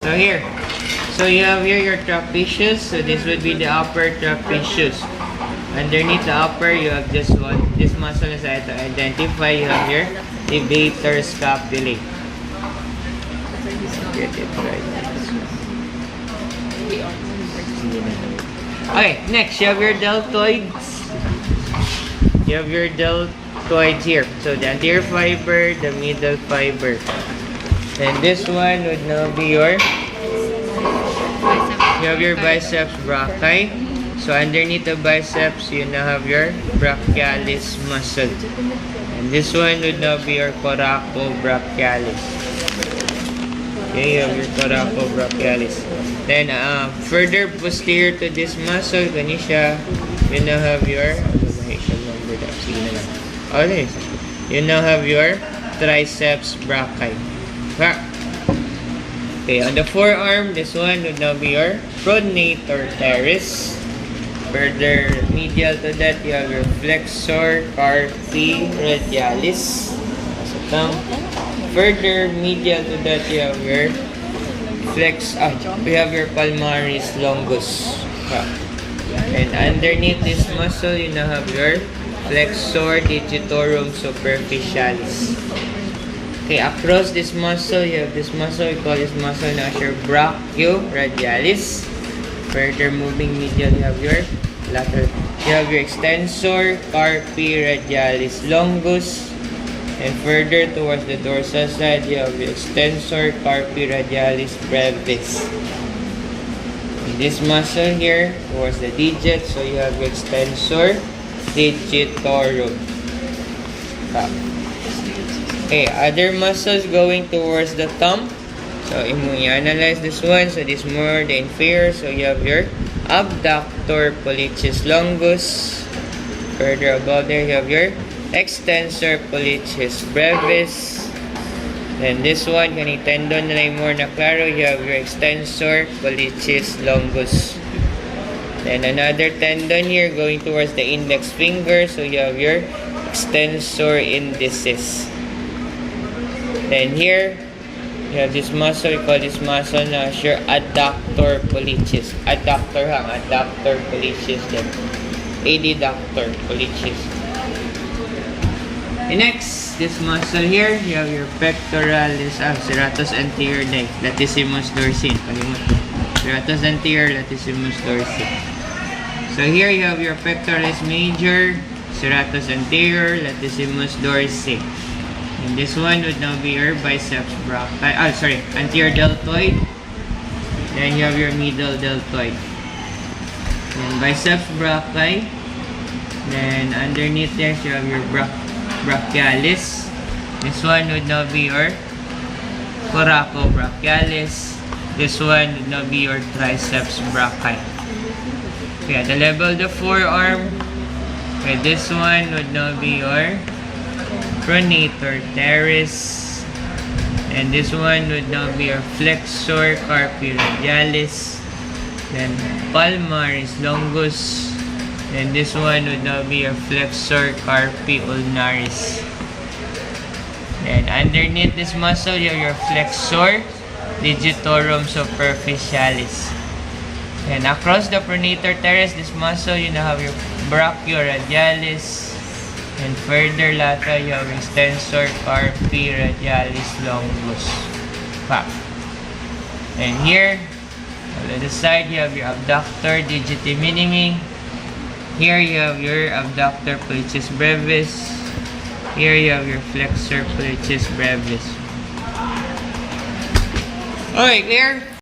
So here. So you have here your trapezius. So this would be the upper trapezius. Underneath the upper, you have just one. This muscle is to identify. You have here levator scapulae. Get it right. Okay, next you have your deltoids. You have your deltoids here. So the anterior fiber, the middle fiber. And this one would now be your, you have your biceps brachii. So underneath the biceps, you now have your brachialis muscle. And this one would now be your coracobrachialis. Okay, you have your coracobrachialis. Then further posterior to this muscle, kanisha, you now have your, you now have your triceps brachii. Okay, on the forearm, this one would now be your pronator teres. Further medial to that, you have your flexor carpi radialis. Further medial to that, you have your we have your palmaris longus. And underneath this muscle, you now have your flexor digitorum superficialis. Okay, across this muscle, you have this muscle. We call this muscle now your brachioradialis. Further moving medial, you have your lateral. You have your extensor carpi radialis longus. And further towards the dorsal side, you have your extensor carpi radialis brevis. In this muscle here, towards the digit, so you have your extensor digitorum. Okay, other muscles going towards the thumb. So, you analyze this one. So, this more the inferior. So, you have your abductor pollicis longus. Further above there, you have your extensor pollicis brevis. Then this one, kani tendon na more na klaro, you have your extensor pollicis longus. Then another tendon here going towards the index finger. So, you have your extensor indicis. Then here, you have this muscle, we call this muscle na your adductor pollicis. Adductor adductor pollicis then. Adductor pollicis. And next, this muscle here, you have your pectoralis, serratus anterior neck, latissimus dorsi. Serratus anterior, latissimus dorsi. So here you have your pectoralis major, serratus anterior, latissimus dorsi. And this one would now be your biceps brachii. Anterior deltoid. Then you have your middle deltoid. Then biceps brachii. Then underneath there, you have your brachialis. This one would now be your coracobrachialis. This one would now be your triceps brachii. Okay, at the level of the forearm, okay, this one would now be your pronator teres, and this one would now be your flexor carpi radialis, then palmaris longus, and this one would now be your flexor carpi ulnaris. And underneath this muscle, you have your flexor digitorum superficialis. And across the pronator teres, this muscle, you now have your brachioradialis. And further lateral, you have extensor carpi radialis longus. And here, on the side, you have your abductor digiti minimi. Here, you have your abductor pollicis brevis. Here, you have your flexor pollicis brevis. Okay, clear?